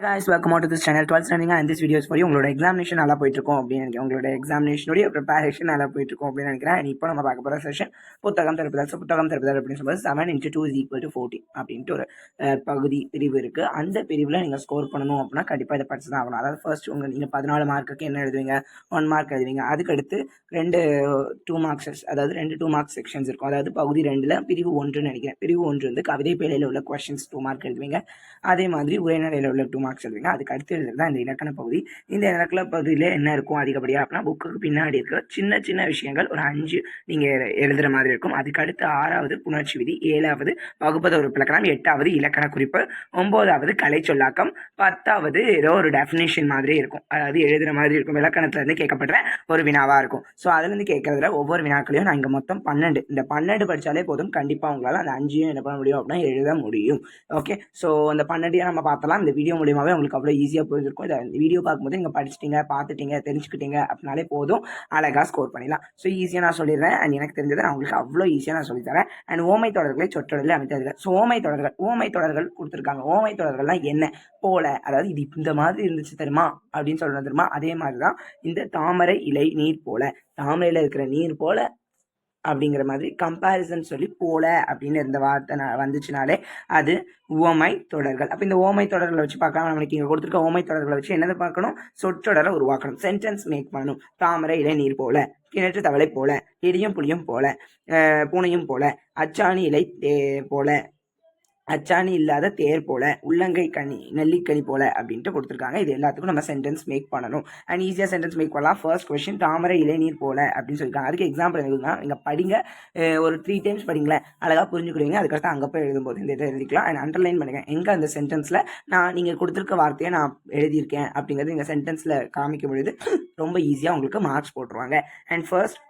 guys, welcome to this channel 12th standing and this video is for you. உங்களோட examination நல்லா போயிட்டு இருக்கும் அப்படின்னு நினைக்கிறேன். உங்களோட எக்ஸாமினேஷனுடைய ப்ரிப்பரேஷன் நல்லா போயிட்டு இருக்கும் அப்படின்னு நினைக்கிறேன். இப்போ நம்ம பார்க்க போகிற செஷன் புத்தகம் திறப்புதல் அப்படின்னு சொல்லும்போது 7 × 2 = 40 அப்படின்ட்டு ஒரு பகுதி பிரிவு இருக்குது. அந்த பிரிவில் நீங்கள் ஸ்கோர் பண்ணணும் அப்படின்னா கண்டிப்பாக இதை படிச்சு தான் ஆகணும். அதாவது ஃபர்ஸ்ட் நீங்கள் 14 மார்க்குக்கு என்ன எழுதுவீங்க, 1 மார்க் எழுதுவீங்க. அதுக்கடுத்து 2 மார்க்ஸ், அதாவது 2 மார்க்ஸ் செக்ஷன்ஸ் இருக்கும். அதாவது பகுதி 2ல் பிரிவு 1 நினைக்கிறேன். பிரிவு 1 வந்து கவிதை பேழையில் உள்ள கொஸ்டின்ஸ் 2 மார்க் எழுதுவீங்க. அதே மாதிரி உரைநடையில் உள்ள 2 மார்க்ஸ் எழுதுவீங்க. அதுக்கு அடுத்து எழுதுறது தான் இந்த இலக்கண பகுதி. இந்த இலக்கண பகுதியில் என்ன இருக்கும் அதிகப்படியாக அப்படின்னா, புக்குக்கு பின்னாடி இருக்கிற சின்ன சின்ன விஷயங்கள் ஒரு 5 நீங்கள் எழுதுகிற மாதிரி இருக்கும். அதுக்கு அடுத்து 6வது புணர்ச்சி விதி, 7வது வகுப்பத ஒரு இலக்கணம், 8வது இலக்கண குறிப்பு, 9வது கலை சொல்லாக்கம், 10வது ஏதோ ஒரு டெஃபினேஷன் மாதிரி இருக்கும். அதாவது எழுதுகிற மாதிரி இருக்கும். இலக்கணத்துலேருந்து கேட்கப்படுற ஒரு வினாவாக இருக்கும். ஸோ அதுலேருந்து கேட்கறதுல ஒவ்வொரு வினாக்களையும் நான் இங்கே மொத்தம் 12, இந்த 12 படித்தாலே போதும். கண்டிப்பாக உங்களால் அந்த 5ஐயும் என்ன பண்ண முடியும் அப்படின்னா எழுத முடியும். ஓகே, ஸோ அந்த 12ஐயும் நம்ம பார்த்தலாம். இந்த வீடியோ மூலியமாகவே உங்களுக்கு அவ்வளோ ஈஸியாக புரிஞ்சிருக்கும். இதை வீடியோ பார்க்கும்போது நீங்கள் படிச்சிட்டிங்க, பார்த்துட்டீங்க, தெரிஞ்சுக்கிட்டீங்க அப்படின்னாலே போதும், அழகாக ஸ்கோர் பண்ணிடலாம். ஸோ ஈஸியாக நான் சொல்லிடுறேன். அண்ட் எனக்கு தெரிஞ்சதை நான் உங்களுக்கு அவ்வளோ ஈஸியாக நான் சொல்லித்தரேன். அண்ட் ஓமை தொடர்களை சொற்றொடரில் அமைத்தார்கள். ஸோ ஓமை தொடர்கள் கொடுத்துருக்காங்க. ஓமை தொடர்கள்லாம் என்ன போல, அதாவது இது இந்த மாதிரி இருந்துச்சு தெரியுமா அப்படின்னு சொல்கிறது தெரியுமா. அதே மாதிரி தான் இந்த தாமரை இலை நீர் போல, தாமரையில் இருக்கிற நீர் போல அப்படிங்கிற மாதிரி கம்பேரிசன் சொல்லி போல அப்படின்னு இருந்த வார்த்தை வந்துச்சுனாலே அது ஓமை தொடர்கள். அப்போ இந்த ஓமை தொடர்களை வச்சு பார்க்கலாம். நம்மளுக்கு இங்கே கொடுத்துருக்க ஓமை தொடர்களை வச்சு என்னதை பார்க்கணும், சொற்றொடரை உருவாக்கணும், சென்டென்ஸ் மேக் பண்ணணும். தாமரை இலை நீர் போல, கிணற்று தவளை போல, எரியும் புளியும் போல, பூனையும் போல, அச்சாணி இலை போல, அச்சாணி இல்லாத தேர் போல, உள்ளங்கை கனி நெல்லிக்கனி போல அப்படின்ட்டு கொடுத்துருக்காங்க. இது எல்லாத்துக்கும் நம்ம சென்டென்ஸ் மேக் பண்ணணும். அண்ட் ஈஸியாக சென்டென்ஸ் மேக் பண்ணலாம். ஃபர்ஸ்ட் கொஸ்டின் தாமரை இளைநீர் போல அப்படின்னு சொல்லியிருக்காங்க. அதுக்கு எக்ஸாம்பிள் எழுதுனா நீங்கள் படிங்க, ஒரு 3 டைம்ஸ் படிங்களேன், அழகாக புரிஞ்சுக்கிடுவீங்க. அதுக்கடுத்து அங்கே போய் எழுதும்போது இந்த இதை எழுதிக்கலாம். அண்ட் அண்டர்லைன் பண்ணுங்க எங்கே அந்த சென்டென்ஸில் நான் நீங்கள் கொடுத்துருக்க வார்த்தையை நான் எழுதியிருக்கேன் அப்படிங்கிறது நீங்கள் சென்டென்ஸில் காமிக்கும் பொழுது ரொம்ப ஈஸியாக உங்களுக்கு மார்க்ஸ் போட்டுருவாங்க. அண்ட் ஃபர்ஸ்ட்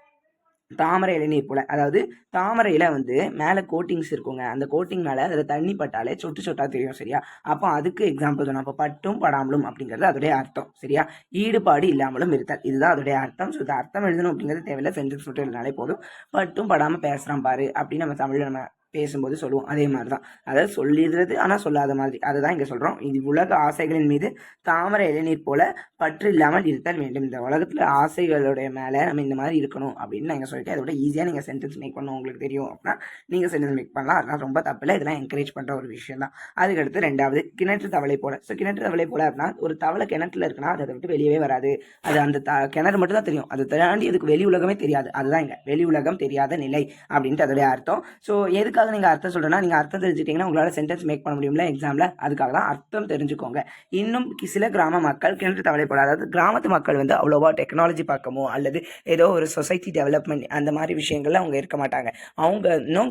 தாமரை இளநீர் போல, அதாவது தாமரையில் வந்து மேலே கோட்டிங்ஸ் இருக்குங்க. அந்த கோட்டிங் மேலே அதில் தண்ணி பட்டாலே சொட்டு சொட்டா தெரியும். சரியா, அப்போ அதுக்கு எக்ஸாம்பிள் சொன்னோம். அப்போ பட்டும் படாமலும் அப்படிங்கிறது அதோடைய அர்த்தம். சரியா, ஈடுபாடு இல்லாமலும் இருத்தல், இதுதான் அதோடைய அர்த்தம். ஸோ இந்த அர்த்தம் எழுதணும் அப்படிங்கிறது தேவையில்லை, சென்டென்ஸ் மட்டும் எழுதினாலே போதும். பட்டும் படாமல் பேசுகிறான் பாரு அப்படின்னு நம்ம தமிழில் நம்ம பேசும்போது சொல்லுவோம். அதே மாதிரி தான், அதாவது சொல்லிடுறது ஆனால் சொல்லாத மாதிரி, அதுதான் இங்கே சொல்கிறோம். இது உலக ஆசைகளின் மீது தாமரை இளநீர் போல பற்று இல்லாமல் இருத்தல் வேண்டும். இந்த உலகத்தில் ஆசைகளுடைய மேலே நம்ம இந்த மாதிரி இருக்கணும் அப்படின்னு நான் சொல்லிட்டு அதோட ஈஸியாக நீங்கள் சென்டென்ஸ் மேக் பண்ணணும். உங்களுக்கு தெரியும் அப்படின்னா நீங்கள் சென்டென்ஸ் மேக் பண்ணலாம். அதெல்லாம் ரொம்ப தப்பில்லை, இதெல்லாம் என்கரேஜ் பண்ணுற ஒரு விஷயம் தான். அதுக்கடுத்து 2வது கிணற்று தவளை போல. ஸோ கிணற்று தவளை போல அப்படின்னா ஒரு தவளை கிணற்றுல இருக்குன்னா அதை விட்டு வெளியவே வராது. அது அந்த கிணறு மட்டும் தான் தெரியும், அதை தாண்டி அதுக்கு வெளி உலகமே தெரியாது. அதுதான் இங்கே வெளி உலகம் தெரியாத நிலை அப்படின்ட்டு அதோடைய அர்த்தம். ஸோ எதுக்காக நீங்கள் அர்த்தம் சொல்கிறேன்னா, நீங்கள் அர்த்தம் தெரிஞ்சுக்கிட்டீங்கன்னா உங்களால் சென்டென்ஸ் மேக் பண்ண முடியும்ல எக்ஸாமில். அதுக்காக தான் அர்த்தம் தெரிஞ்சுக்கோங்க. இன்னும் சில கிராம மக்கள் கிணற்று தவளை போல, அதாவது கிராமத்து மக்கள் வந்து அவ்வளோவா டெக்னாலஜி பார்க்கமோ அல்லது ஏதோ ஒரு சொசைட்டி டெவலப்மெண்ட் அந்த மாதிரி விஷயங்கள்ல அவங்க இருக்க மாட்டாங்க. அவங்க இன்னும்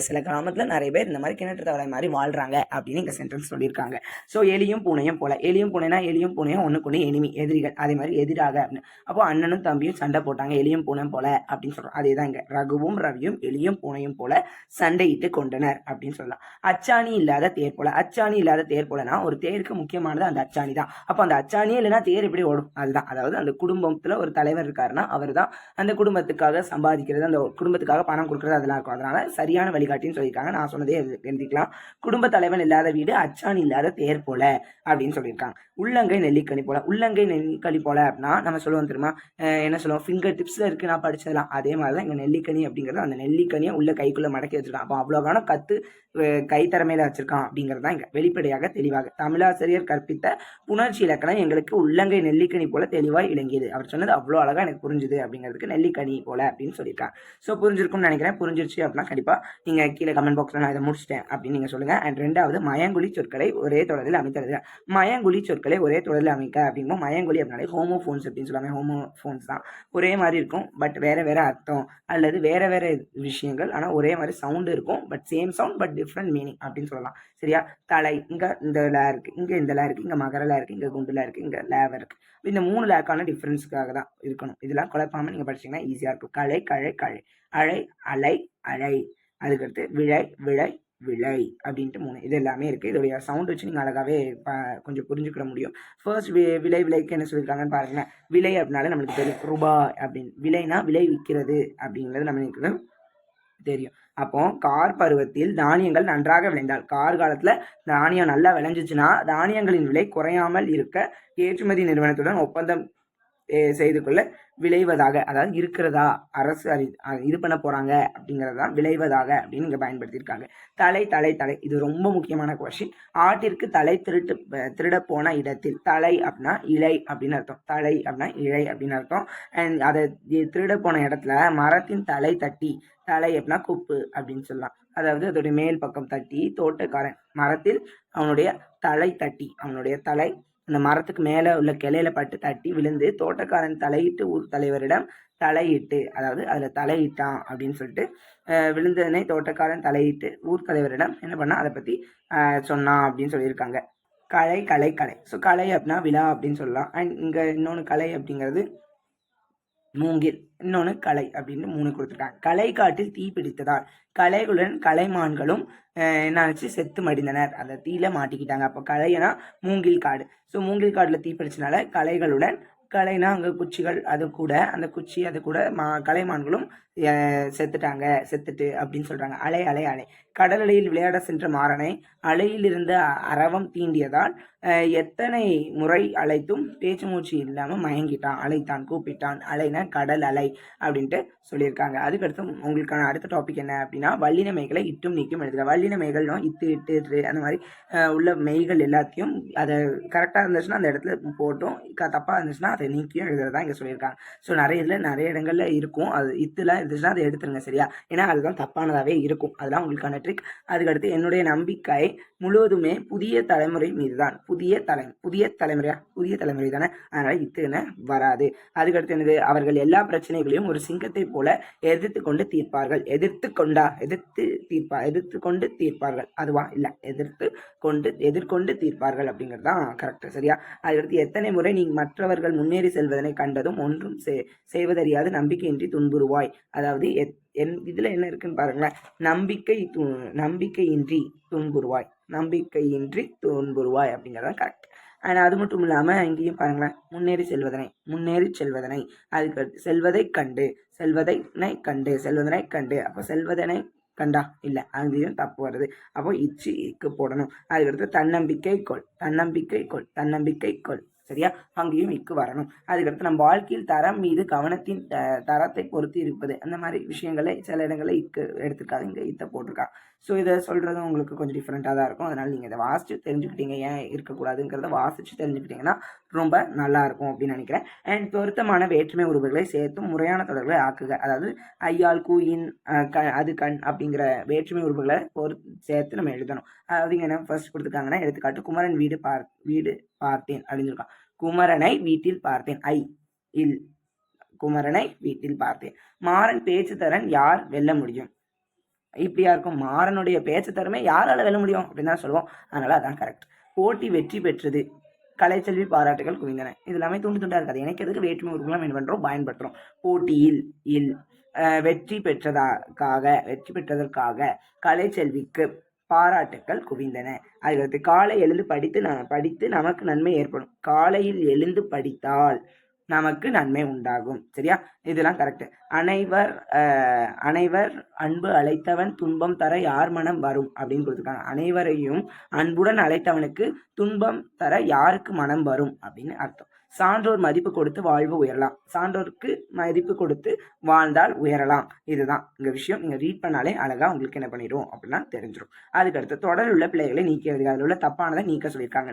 சில கிராமத்தில் நிறைய பேர் இந்த மாதிரி கிணற்று தவளை மாதிரி வாழ்கிறாங்க அப்படின்னு இங்கே சென்டென்ஸ் சொல்லியிருக்காங்க. ஸோ எலியும் பூனையும் போல, எலியும் பூனைனா எலியும் பூனையும் ஒன்றுக்கு எனிமி, எதிரிகள். அதே மாதிரி எதிராக அப்படின்னு, அப்போ அண்ணனும் தம்பியும் சண்டை போட்டாங்க, எலியும் பூனையும் போல அப்படின்னு சொல்கிறோம். அதே தான் இங்கே ரகுவும் ரவியும் எலியும் பூனையும் போல சண்டையிட்டு கொண்டனர் அப்படின்னு சொல்லலாம். அச்சாணி இல்லாத தேர் போல, அச்சாணி இல்லாத தேர் போலனா ஒரு தேருக்கு முக்கியமானது அந்த அச்சாணி தான். அப்போ அந்த அச்சாணியே இல்லைன்னா தேர் எப்படி ஓடும், அதுதான். அதாவது அந்த குடும்பத்தில் ஒரு தலைவர் இருக்காருன்னா அவர் தான் அந்த குடும்பத்துக்காக சம்பாதிக்கிறது, அந்த குடும்பத்துக்காக பணம் கொடுக்குறது, அதெல்லாம் இருக்கும். அதனால சரியான வழிகாட்டின்னு சொல்லியிருக்காங்க. நான் சொன்னதே எழுதிக்கலாம். குடும்ப தலைவன் இல்லாத வீடு அச்சாணி இல்லாத தேர் போல அப்படின்னு சொல்லியிருக்காங்க. உள்ளங்கை நெல்லிக்கனி போல, உள்ளங்கை நெல்லிக்கனி போல அப்படின்னா நம்ம சொல்லுவோம் தெரியுமா, என்ன சொல்லுவோம், ஃபிங்கர் டிப்ஸில் இருக்குது நான் படிச்சதெல்லாம். அதே மாதிரி தான் இங்கே நெல்லிக்கனி அப்படிங்கிறது அந்த நெல்லிக்கனியை உள்ள கைக்குள்ளே மடக்கி வச்சிருக்கான். அப்போ அவ்வளோகான கத்து கை திறமையில வச்சிருக்கான் அப்படிங்கிறது தான் இங்கே வெளிப்படையாக தெளிவாக தமிழாசிரியர் கற்பித்த புணர்ச்சி இலக்கணம் எங்களுக்கு உள்ளங்கை நெல்லிக்கனி போல தெளிவாக இலங்கியது. அவர் சொன்னது அவ்வளோ அழகாக எனக்கு புரிஞ்சுது அப்படிங்கிறதுக்கு நெல்லிக்கனி போல அப்படின்னு சொல்லியிருக்காங்க. ஸோ புரிஞ்சிருக்கும்னு நினைக்கிறேன். புரிஞ்சிருச்சு அப்படின்னா கண்டிப்பாக நீங்கள் கீழே கமெண்ட் பாக்ஸில் நான் இதை முடிச்சிட்டேன் அப்படின்னு நீங்கள் சொல்லுங்கள். அண்ட் 2வது மயங்குழி சொற்களை ஒரே தொடரில் அமைத்தது. மயங்குழி சொற்களை ஒரே தொடரில் அமைக்க அப்படிங்கும். மயங்குழி அப்படின்னாலே ஹோமோஃபோன்ஸ் அப்படின்னு சொல்லாமல், ஹோமோஃபோன்ஸ் தான், ஒரே மாதிரி இருக்கும் பட் வேற வேற அர்த்தம், அல்லது வேற வேற விஷயங்கள் ஆனால் ஒரே மாதிரி சவுண்டு இருக்கும், but same sound but different meaning அப்படின்னு சொல்லலாம். சரியா, தலை இங்கே இந்த லே இருக்குது, இங்கே இந்த லே இருக்குது, இங்கே மகர லே இருக்குது, இங்கே குண்டு லே இருக்குது, இங்கே லேவ இருக்குது. இந்த 3 லேக்கான டிஃப்ரென்ஸுக்காக தான் இருக்கணும். இதெல்லாம் குழப்பாமல் நீங்கள் படிச்சிங்கன்னா ஈஸியாக இருக்கும். கலை கழை கழை, அழை அலை அழை, அதுக்கடுத்து விழை விழை விலை அப்படின்ட்டு 3 இது எல்லாமே இருக்குது. இதோடைய சவுண்ட் வச்சு நீங்கள் அழகாகவே கொஞ்சம் புரிஞ்சுக்கிட முடியும். ஃபர்ஸ்ட் விலை விலைக்கு என்ன சொல்லியிருக்காங்கன்னு பாருங்களேன். விலை அப்படின்னாலே நம்மளுக்கு தெரியும் ரூபாய் அப்படின்னு, விலைனா விலை விற்கிறது அப்படிங்கிறது நம்மளுக்கு தெரியும். அப்போ கார் பருவத்தில் தானியங்கள் நன்றாக விளைந்தால், கார் காலத்தில் தானியம் நல்லா விளைஞ்சிச்சுன்னா தானியங்களின் விலை குறையாமல் இருக்க ஏற்றுமதி நிறுவனத்துடன் ஒப்பந்தம் செய்து கொள்ள விளைவதாக, அதாவது இருக்கிறதா அரசு இது பண்ண போகிறாங்க அப்படிங்கிறதா விளைவதாக அப்படின்னு இங்கே பயன்படுத்தியிருக்காங்க. தலை தலை தலை இது ரொம்ப முக்கியமான கொஸ்டின். ஆட்டிற்கு தலை திருட போன இடத்தில், தலை அப்படின்னா இலை அப்படின்னு அர்த்தம், தலை அப்படின்னா இலை அப்படின்னு அர்த்தம். அண்ட் அதை திருட போன இடத்துல மரத்தின் தலை தட்டி, தலை அப்படின்னா கொப்பு அப்படின்னு சொல்லலாம், அதாவது அதோடைய மேல் பக்கம் தட்டி தோட்டக்காரன் மரத்தில் அவனுடைய தலை தட்டி, அவனுடைய தலை அந்த மரத்துக்கு மேலே உள்ள கிளையில பட்டு தட்டி விழுந்து தோட்டக்காரன் தலையிட்டு ஊர் தலைவரிடம் தலையிட்டு, அதாவது அதில் தலையிட்டான் அப்படின்னு சொல்லிட்டு விழுந்ததனை தோட்டக்காரன் தலையிட்டு ஊர் தலைவரிடம் என்ன பண்ணா அதை பற்றி சொன்னான் அப்படின்னு சொல்லியிருக்காங்க. கலை கலை கலை. ஸோ கலை அப்படின்னா விழா அப்படின்னு சொல்லலாம். அண்ட் இங்கே இன்னொன்று கலை அப்படிங்கிறது மூங்கில், இன்னொன்று கலை அப்படின்னு 3 கொடுத்துருக்காங்க. கலை காட்டில் தீ பிடித்ததால் கலைகளுடன் கலைமான்களும் என்ன ஆச்சு, செத்து மடிந்தனர், அந்த தீயில மாட்டிக்கிட்டாங்க. அப்போ கலைனா மூங்கில் காடு. ஸோ மூங்கில் காட்டில் தீ பிடிச்சனால கலைகளுடன், கலைனா அங்கே குச்சிகள், அது கூட அந்த குச்சி அது கூட கலைமான்களும் செத்துட்டு அப்படின்னு சொல்றாங்க. அலை அலை அலை. கடல் அலையில் விளையாட சென்ற மாறனை அலையில் இருந்த அரவம் தீண்டியதால் எத்தனை முறை அழைத்தும் பேச்சு மூச்சு இல்லாமல் மயங்கிட்டான், அழைத்தான், கூப்பிட்டான். அலைனா கடல் அலை அப்படின்ட்டு சொல்லியிருக்காங்க. அதுக்கடுத்து உங்களுக்கான அடுத்த டாபிக் என்ன அப்படின்னா வல்லின மெய்களை இட்டும் நீக்கும் எழுதுக. வல்லின மெய்கள்னா இட்டு இட்டு அந்த மாதிரி உள்ள மெய்கள் எல்லாத்தையும் அதை கரெக்டாக இருந்துச்சுன்னா அந்த இடத்துல போட்டும், தப்பாக இருந்துச்சுன்னா அதை நீக்கியும் எழுதுறதா இங்கே சொல்லியிருக்காங்க. ஸோ நிறைய இடங்கள்ல இருக்கும், அது இத்துலாம் இருந்துச்சுன்னா அதை எடுத்துருங்க சரியா, ஏன்னா அதுதான் தப்பானதாகவே இருக்கும். அதெல்லாம் உங்களுக்கான ட்ரிக். அதுக்கடுத்து என்னுடைய நம்பிக்கை முழுவதுமே புதிய தலைமுறை மீதுதான். புதிய தலைமுறை தானே, அதனால இத்துன்னு வராது. அதுக்கடுத்து என்னது, அவர்கள் எல்லா பிரச்சனைகளையும் ஒரு சிங்கத்தை போல எதிர்த்து கொண்டு தீர்ப்பார்கள். எதிர்த்து கொண்டு தீர்ப்பார்கள், அதுவா இல்ல, எதிர்கொண்டு தீர்ப்பார்கள் அப்படிங்கிறது தான் கரெக்ட் சரியா. அதுக்கடுத்து எத்தனை முறை நீ மற்றவர்கள் முன்னேறி செல்வதனை கண்டதும் ஒன்றும் செய்வதறியாது நம்பிக்கையின்றி துன்புறுவாய். அதாவது இதுல என்ன இருக்குன்னு பாருங்களேன், நம்பிக்கையின்றி துன்புறுவாய் அப்படிங்கிறத கரெக்ட். அண்ட் அது மட்டும் இல்லாமல் இங்கேயும் பாருங்களேன், முன்னேறி செல்வதனை அதுக்கு செல்வதை கண்டு அப்போ செல்வதனை கண்டா இல்லை, அங்கேயும் தப்பு வருது. அப்போ இக்கு போடணும். அதுக்கடுத்து தன்னம்பிக்கை கொள் சரியா, அங்கேயும் இக்கு வரணும். அதுக்கடுத்து நம்ம வாழ்க்கையில் தரம் மீது கவனத்தின் தரத்தை பொறுத்து இருப்பது, அந்த மாதிரி விஷயங்களை சில இடங்களில் இக்கு எடுத்துருக்காது, இங்கே இத்தை போட்டிருக்காங்க. ஸோ இதை சொல்கிறது உங்களுக்கு கொஞ்சம் டிஃப்ரெண்ட்டாக தான் இருக்கும். அதனால் நீங்கள் இதை வாசித்து தெரிஞ்சுக்கிட்டீங்க, ஏன் இருக்கக்கூடாதுங்கிறத வாசித்து தெரிஞ்சுக்கிட்டிங்கன்னா ரொம்ப நல்லாயிருக்கும் அப்படின்னு நினைக்கிறேன். அண்ட் பொருத்தமான வேற்றுமை உருவுகளை சேர்த்தும் முறையான தொடர்களை ஆக்குக. அதாவது ஐயால், கூயின், அது, கண் அப்படிங்கிற வேற்றுமை உருவுகளை சேர்த்து நம்ம எழுதணும். அதாவது இங்கே என்ன ஃபர்ஸ்ட் கொடுத்துருக்காங்கன்னா, எடுத்துக்காட்டு குமரன் வீடு பார்த்தேன் அப்படின்னு இருக்கான். குமரனை வீட்டில் பார்த்தேன், குமரனை வீட்டில் பார்த்தேன். மாறன் பேச்சு திறன் யார் வெல்ல முடியும், இப்படியா இருக்கும். மாறனுடைய பேச்சு திறமை யாரால வெல்ல முடியும் அப்படின்னு தான் சொல்லுவோம், அதனால அதான் கரெக்ட். போட்டி வெற்றி பெற்றது, கலைச்செல்வி பாராட்டுகள் குவிந்தன. இது எல்லாமே துண்டா இருக்காது, இணைக்கிறதுக்கு வேற்றுமை உருவம் என்ன பயன்படுத்துறோம். போட்டியில் வெற்றி பெற்றதற்காக கலைச்செல்விக்கு பாராட்டுக்கள் குவிந்தன. அதுக்கடுத்து காலை எழுந்து படித்து நமக்கு நன்மை ஏற்படும். காலையில் எழுந்து படித்தால் நமக்கு நன்மை உண்டாகும் சரியா, இதெல்லாம் கரெக்ட். அனைவர் அன்பு அழைத்தவன் துன்பம் தர யார் மனம் வரும் அப்படின்னு கொடுத்துருக்காங்க. அனைவரையும் அன்புடன் அழைத்தவனுக்கு துன்பம் தர யாருக்கு மனம் வரும் அப்படின்னு அர்த்தம். சான்றோர் மதிப்பு கொடுத்து வாழ்வு உயரலாம், சான்றோருக்கு மதிப்பு கொடுத்து வாழ்ந்தால் உயரலாம். இதுதான் இங்க விஷயம். நீங்க ரீட் பண்ணாலே அழகா உங்களுக்கு என்ன பண்ணிடும் அப்படின்னா தெரிஞ்சிடும். அதுக்கடுத்து தொடர் உள்ள பிள்ளைகளை நீக்கிறது, அதில் உள்ள தப்பானதை நீக்க சொல்லியிருக்காங்க.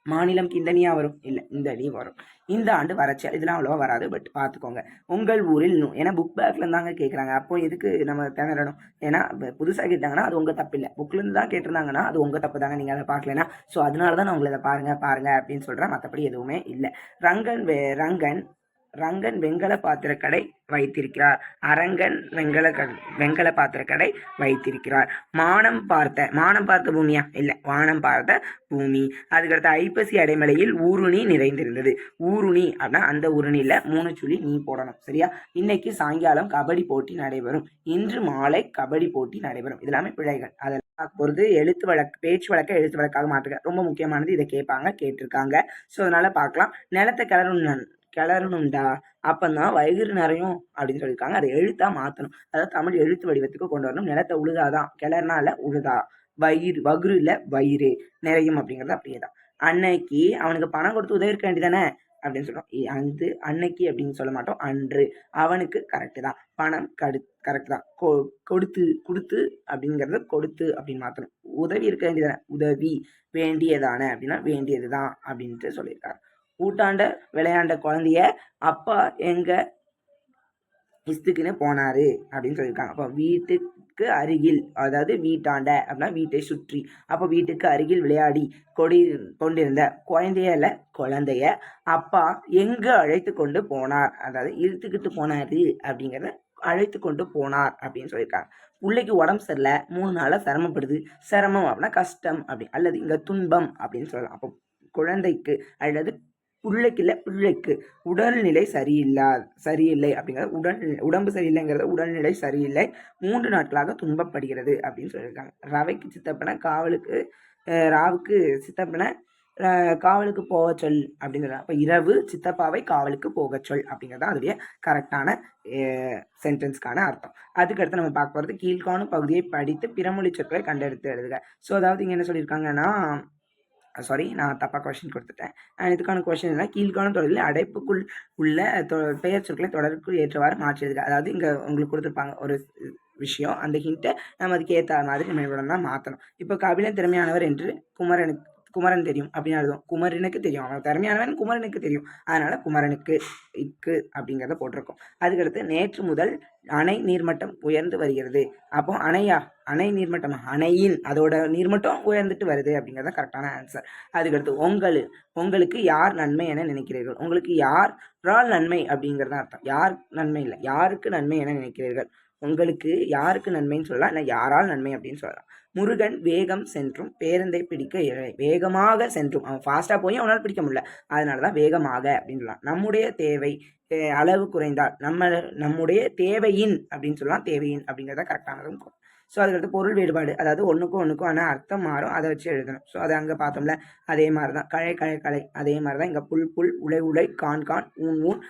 மாநிலம்க்கு இந்த நீயா வரும், இல்லை இந்த நீ வரும். இந்த ஆண்டு வறட்சி, இதெல்லாம் அவ்வளோவா வராது, பட் பார்த்துக்கோங்க. உங்கள் ஊரில் ஏன்னா புக் பேக்ல இருந்தாங்க கேட்குறாங்க, அப்போ எதுக்கு நம்ம திணறணும், ஏன்னா புதுசாக கேட்டாங்கன்னா அது உங்கள் தப்பு இல்லை, புக்லேருந்து தான் கேட்டிருந்தாங்கன்னா அது உங்கள் தப்பு தாங்க, நீங்கள் அதை பார்க்கலன்னா. ஸோ அதனால தான் நான் உங்களை இதை பாருங்க அப்படின்னு சொல்கிறேன், மற்றபடி எதுவுமே இல்லை. ரங்கன் வெங்கல பாத்திரக்கடை வைத்திருக்கிறார். அரங்கன் வெங்கல பாத்திரக்கடை வைத்திருக்கிறார். மானம் பார்த்த பூமியா இல்லை, வானம் பார்த்த பூமி. அதுக்கடுத்து ஐப்பசி அடைமலையில் ஊருணி நிறைந்திருந்தது. ஊருணி அப்படின்னா அந்த ஊருணியில் 3 சுழி நீ போடணும் சரியா. இன்னைக்கு சாயங்காலம் கபடி போட்டி நடைபெறும். இன்று மாலை கபடி போட்டி நடைபெறும். இதெல்லாமே பிழைகள். அதெல்லாம் பொறுத்து பேச்சு வழக்க எழுத்து வழக்காக மாற்றுக. ரொம்ப முக்கியமானது, இதை கேட்டிருக்காங்க. ஸோ அதனால பார்க்கலாம். நிலத்தை கிளறணும்டா, அப்பந்தான் வயிறு நிறையும் அப்படின்னு சொல்லியிருக்காங்க. அதை எழுத்தா மாற்றணும். அதாவது தமிழ் எழுத்து வடிவத்துக்கு கொண்டு வரணும். நிலத்தை உழுதாதான், கிளறினால உழுதா, வகுறு இல்லை வயிறு நிறையும் அப்படிங்கிறது அப்படியே தான். அன்னைக்கு அவனுக்கு பணம் கொடுத்து உதவி இருக்க வேண்டியதானே அப்படின்னு சொல்றோம். அந்த அன்னைக்கு அப்படின்னு சொல்ல மாட்டோம், அன்று. அவனுக்கு கரெக்டு தான். பணம் கரெக்ட் தான். கொடுத்து அப்படிங்கிறத கொடுத்து அப்படின்னு மாற்றணும். உதவி இருக்க வேண்டியதானே, உதவி. வேண்டியதானே அப்படின்னா வேண்டியதுதான் அப்படின்ட்டு சொல்லியிருக்காரு. ஊட்டாண்ட விளையாண்ட குழந்தைய அப்பா எங்க இஸ்துக்குன்னு போனாரு அப்படின்னு சொல்லியிருக்காங்க. அப்போ வீட்டுக்கு அருகில், அதாவது வீட்டாண்ட அப்படின்னா வீட்டை சுற்றி. அப்போ வீட்டுக்கு அருகில் விளையாடி கொண்டிருந்த குழந்தைய அப்பா எங்க அழைத்து கொண்டு போனார், அதாவது இழுத்துக்கிட்டு போனாரு அப்படிங்கிறத அழைத்து கொண்டு போனார் அப்படின்னு சொல்லியிருக்காங்க. பிள்ளைக்கு உடம்பு சரியில்லை, 3 நாளாக சிரமப்படுது. சிரமம் அப்படின்னா கஷ்டம் அப்படி, அல்லது இங்கே துன்பம் அப்படின்னு சொல்லலாம். அப்போ குழந்தைக்கு அல்லது பிள்ளைக்கு உடல்நிலை சரியில்லை அப்படிங்கிறது உடம்பு சரியில்லைங்கிறத உடல்நிலை சரியில்லை, 3 நாட்களாக துன்பப்படுகிறது அப்படின்னு சொல்லியிருக்காங்க. ரவைக்கு சித்தப்பன காவலுக்கு, ராவுக்கு சித்தப்பன காவலுக்கு போக சொல் அப்படின்னு சொல்றாங்க. அப்போ இரவு சித்தப்பாவை காவலுக்கு போக சொல் அப்படிங்கிறது அதோடைய கரெக்டான சென்டென்ஸ்க்கான அர்த்தம். அதுக்கடுத்து நம்ம பார்க்க போகிறது கீழ்காணும் பகுதியை படித்து பிறமொழி சொற்களை கண்டெடுத்து எழுதுக. ஸோ அதாவது இங்கே என்ன சொல்லியிருக்காங்கன்னா, சாரி, நான் தப்பாக கொஸ்டின் கொடுத்துட்டேன். இதுக்கான கொஸ்டின் என்ன, கீழ்காணும் தொடரில் அடைப்புக்குள் உள்ள பெயர் சொற்களை தொடருக்கு ஏற்றவாறு மாற்றி எழுதுக. அதாவது இங்கே உங்களுக்கு கொடுத்துருப்பாங்க ஒரு விஷயம், அந்த ஹிண்ட்டை நம்ம அதுக்கு ஏற்ற மாதிரி நம்ம தான் மாற்றணும். இப்போ கபிலன் திறமையானவர் என்று குமரன் தெரியும் அப்படின்னு எழுதும். குமரனுக்கு தெரியும், அவன் திறமையானவன் குமரனுக்கு தெரியும், அதனால குமரனுக்கு அப்படிங்கிறத போட்டிருக்கோம். அதுக்கடுத்து நேற்று முதல் அணை நீர்மட்டம் உயர்ந்து வருகிறது. அப்போ அணை நீர்மட்டம், அணையின் அதோட நீர்மட்டம் உயர்ந்துட்டு வருது அப்படிங்கிறத கரெக்டான ஆன்சர். அதுக்கடுத்து உங்களுக்கு யார் நன்மை என நினைக்கிறீர்கள். உங்களுக்கு யாரால் நன்மை அப்படிங்கிறத அர்த்தம். யார் நன்மை இல்லை, யாருக்கு நன்மை என நினைக்கிறீர்கள். உங்களுக்கு யாருக்கு நன்மைன்னு சொல்லலாம், இல்லை யாரால் நன்மை அப்படின்னு சொல்லலாம். முருகன் வேகம் சென்றும் பேருந்தை பிடிக்க வேகமாக சென்றும், அவன் ஃபாஸ்ட்டாக போய் அவனால் பிடிக்க முடியல, அதனால தான் வேகமாக அப்படின்னு சொல்லலாம். நம்முடைய தேவை அளவு குறைந்தால் நம்முடைய தேவையின் அப்படின்னு சொல்லலாம். தேவையின் அப்படிங்கிறத கரெக்டானதும். ஸோ அதுக்கடுத்து பொருள் வேறுபாடு, அதாவது ஒன்றுக்கும் ஆனால் அர்த்தம் மாறும், அதை வச்சு எழுதணும். ஸோ அதை அங்கே பார்த்தோம்ல, அதே மாதிரி தான். கலை அதே மாதிரி தான் இங்கே புல் உலை கான் ஊன்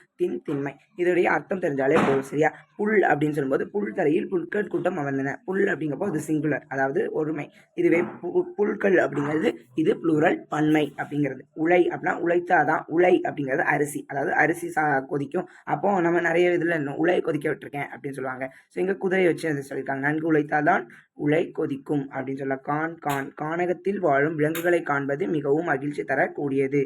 திண்மை. இதோடைய அர்த்தம் தெரிஞ்சாலே போதும், சரியா. புல் அப்படின்னு சொல்லும்போது புல் தரையில் புல்கள் கூட்டம் அமர்ந்தன. புல் அப்படிங்கப்போ இது சிங்குலர், அதாவது ஒருமை. இதுவே புல்கள் அப்படிங்கிறது இது ப்ளூரல், பன்மை அப்படிங்கிறது. உலை அப்படின்னா உழைத்தாதான், உலை அப்படிங்கிறது அரிசி, அதாவது அரிசி கொதிக்கும். அப்போ நம்ம நிறைய இதில் உலை கொதிக்க விட்டுருக்கேன் அப்படின்னு சொல்லுவாங்க. ஸோ இங்கே குதிரையை வச்சு அதை சொல்லியிருக்காங்க. நன்கு உழைத்தாதான் உலை கொதிக்கும் அப்படின்னு சொல்ல. கானகத்தில் வாழும் விலங்குகளை காண்பது மிகவும் மகிழ்ச்சி தரக்கூடியது.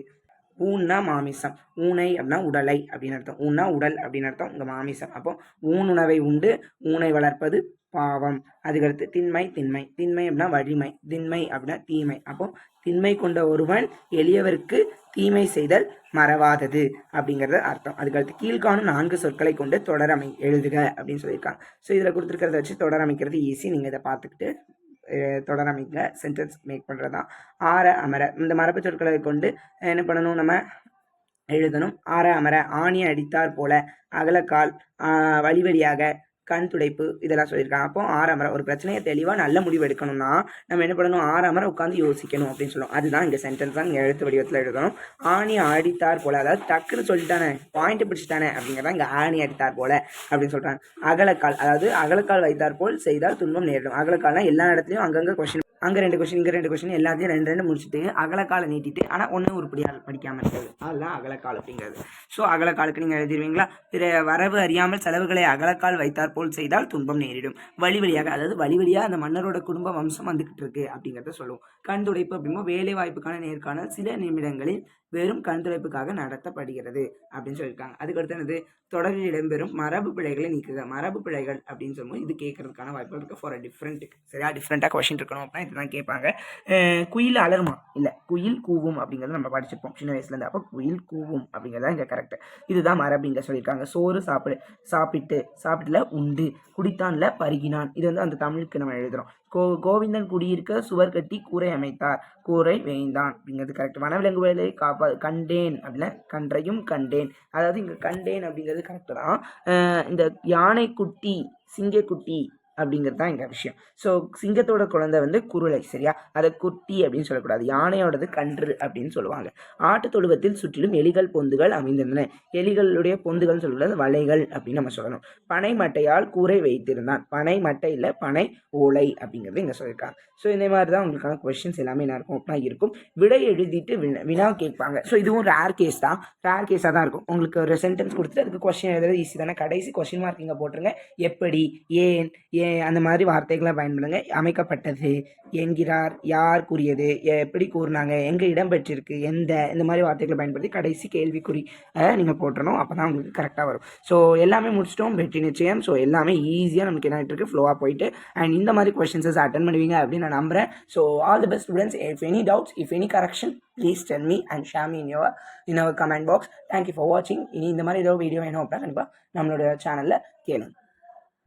ஊன்னா மாமிசம், ஊனை அப்படின்னா உடலை அப்படின்னு அர்த்தம், ஊன்னா உடல் அப்படின்னு அர்த்தம், உங்கள் மாமிசம். அப்போ ஊனுணவை உண்டு ஊனை வளர்ப்பது பாவம். அதுக்கடுத்து திண்மை அப்படின்னா வலிமை, திண்மை அப்படின்னா தீமை. அப்போ திண்மை கொண்ட ஒருவன் எளியவருக்கு தீமை செய்தல் மறவாதது அப்படிங்கிறது அர்த்தம். அதுக்கடுத்து கீழ்காணும் 4 சொற்களை கொண்டு தொடரமை எழுதுக அப்படின்னு சொல்லியிருக்காங்க. ஸோ இதில் கொடுத்துருக்கிறத வச்சு தொடரமைக்கிறது ஈஸி. நீங்கள் இதை பார்த்துக்கிட்டு தொடரமைங்க, சென்டென்ஸ் மேக் பண்ணுறது தான். ஆற அமர, இந்த மரபு சொற்களை கொண்டு என்ன பண்ணணும், நம்ம எழுதணும். ஆற அமர, ஆணியை அடித்தார் போல, அகலக்கால், வழியாக, கண் துடைப்பு, இதெல்லாம் சொல்லியிருக்காங்க. அப்போ ஆறாமரை ஒரு பிரச்சனையை தெளிவாக நல்ல முடிவு எடுக்கணும்னா நம்ம என்ன பண்ணணும், ஆறாமரை உட்காந்து யோசிக்கணும் அப்படின்னு சொல்லுவோம். அதுதான் இங்கே சென்டென்ஸ் தான், இங்கே எழுத்து வடிவத்தில் எழுதணும். ஆணி அடித்தார் போல, அதாவது டக்குன்னு சொல்லிட்டானே, பாயிண்ட் பிடிச்சிட்டானே அப்படிங்கிறதா இங்கே ஆணி அடித்தார் போல அப்படின்னு சொல்கிறாங்க. அகலக்கால், அதாவது அகலக்கால் வைத்தார் போல் செய்தால் துன்பம் நேரிடும். அகலக்கால்னா எல்லா இடத்துலையும் அங்கங்கே கொஸ்டின், அங்கே 2 கொஸ்டின் இங்கே 2 கொஸ்டின், எல்லாத்தையும் 2 முடிச்சுட்டு அகலக்காலை நீட்டிட்டு ஆனால் ஒன்று உருப்படியாக படிக்காமல் இருக்கிறது, அதுதான் அகலக்கால் அப்படிங்கிறது. ஸோ அகலக்காலுக்கு நீங்கள் எழுதிடுவீங்களா. வரவு அறியாமல் செலவுகளை அகலக்கால் வைத்தார் போல் செய்தால் துன்பம் நேரிடும். வழியாக, அதாவது வழியாக அந்த மன்னரோட குடும்ப வம்சம் வந்துகிட்டு இருக்கு அப்படிங்கிறத சொல்லுவோம். கண் துடைப்பு அப்படின்னா வேலை வாய்ப்புக்கான நேர்காணல் சில நிமிடங்களில் வெறும் கண் துடைப்புக்காக நடத்தப்படுகிறது அப்படின்னு சொல்லியிருக்காங்க. அதுக்கடுத்து என்னது, தொடரில் இடம்பெறும் மரபு பிழைகளை நீக்குக. மரபு பிழைகள் அப்படின்னு சொல்லும்போது இது கேட்கறதுக்கான வாய்ப்பு இருக்குது ஃபார் டிஃப்ரெண்ட், சரியா, டிஃப்ரெண்ட்டாக கொஸ்டின் இருக்கணும் அப்படின்னா இதுதான் கேட்பாங்க. குயில் அலருமா, இல்லை குயில் கூவும் அப்படிங்கிறத நம்ம படிச்சிருப்போம் சின்ன வயசுலேருந்து. அப்போ குயில் கூவும் அப்படிங்கிறதா இங்கே கரெக்ட். இதுதான் மரபு இங்கே சொல்லியிருக்காங்க. சோறு சாப்பிட்டுல உண்டு, குடித்தான்ல பருகினான். இது வந்து அந்த தமிழுக்கு நம்ம எழுதுறோம். கோவிந்தன் குடியிருக்க சுவர் கட்டி கூரை அமைத்தார், கூரை வேய்ந்தான் அப்படிங்கிறது கரெக்ட். வனவிலங்குகளை கண்டேன் அப்படின்னா கன்றையும் கண்டேன், அதாவது இங்கே கண்டேன் அப்படிங்கிறது கரெக்டு தான். இந்த யானை குட்டி, சிங்கக்குட்டி அப்படிங்கிறது தான் எங்கள் விஷயம். ஸோ சிங்கத்தோட குழந்தை வந்து குருளை, சரியா? அதை குட்டி அப்படின்னு சொல்லக்கூடாது. யானையோடது கன்று அப்படின்னு சொல்லுவாங்க. ஆட்டு தொழுவத்தில் சுற்றிலும் எலிகள் பொந்துகள் அமைந்திருந்தன. எலிகளுடைய பொந்துகள் சொல்லக்கூடாது, வலைகள் அப்படின்னு நம்ம சொல்லணும். பனை மட்டையால் கூரை வைத்திருந்தான். பனை மட்டை இல்லை, பனை ஓலை அப்படிங்கிறது இங்கே சொல்லியிருக்காங்க. ஸோ இந்த மாதிரி தான் உங்களுக்கான கொஸ்டின்ஸ் எல்லாமே என்ன இருக்கும் அப்படின்னா இருக்கும். விடை எழுதிட்டு வினா கேட்பாங்க. ஸோ இதுவும் ரேர் கேஸ் தான், ரேர் கேஸாக தான் இருக்கும். உங்களுக்கு ஒரு சென்டென்ஸ் கொடுத்துட்டு அதுக்கு கொஸ்டின் எழுதுறது ஈஸி தானே. கடைசி கொஸ்டின் மார்க் இங்கே போட்டுருங்க. எப்படி, ஏன், அந்த மாதிரி வார்த்தைகளை பயன்படுங்க. அமைக்கப்பட்டது, என்கிறார், யார் கூறியது, எப்படி கூறினாங்க, எங்கே இடம்பெற்றிருக்கு, இந்த மாதிரி வார்த்தைகளை பயன்படுத்தி கடைசி கேள்விக்குறி நீங்கள் போட்டுறணும். அப்போ தான் உங்களுக்கு கரெக்டாக வரும். ஸோ எல்லாமே முடிச்சிட்டோம், வெற்றி நிச்சயம். ஸோ எல்லாமே ஈஸியாக நமக்கு என்ன ஆகிட்டு இருக்கு, ஃப்ளோவாக போயிட்டு அண்ட் இந்த மாதிரி கொஸ்டின்ஸஸ் அட்டன் பண்ணுவீங்க அப்படின்னு நான் நம்புகிறேன். So all the best students. If any doubts, if any correction, please tell me and share me in our comment box. Thank you for வாட்சிங். இனி இந்த மாதிரி ஏதோ வீடியோ வேணும் அப்படின்னா கண்டிப்பாக நம்மளோட சேனலில் கேளுங்க.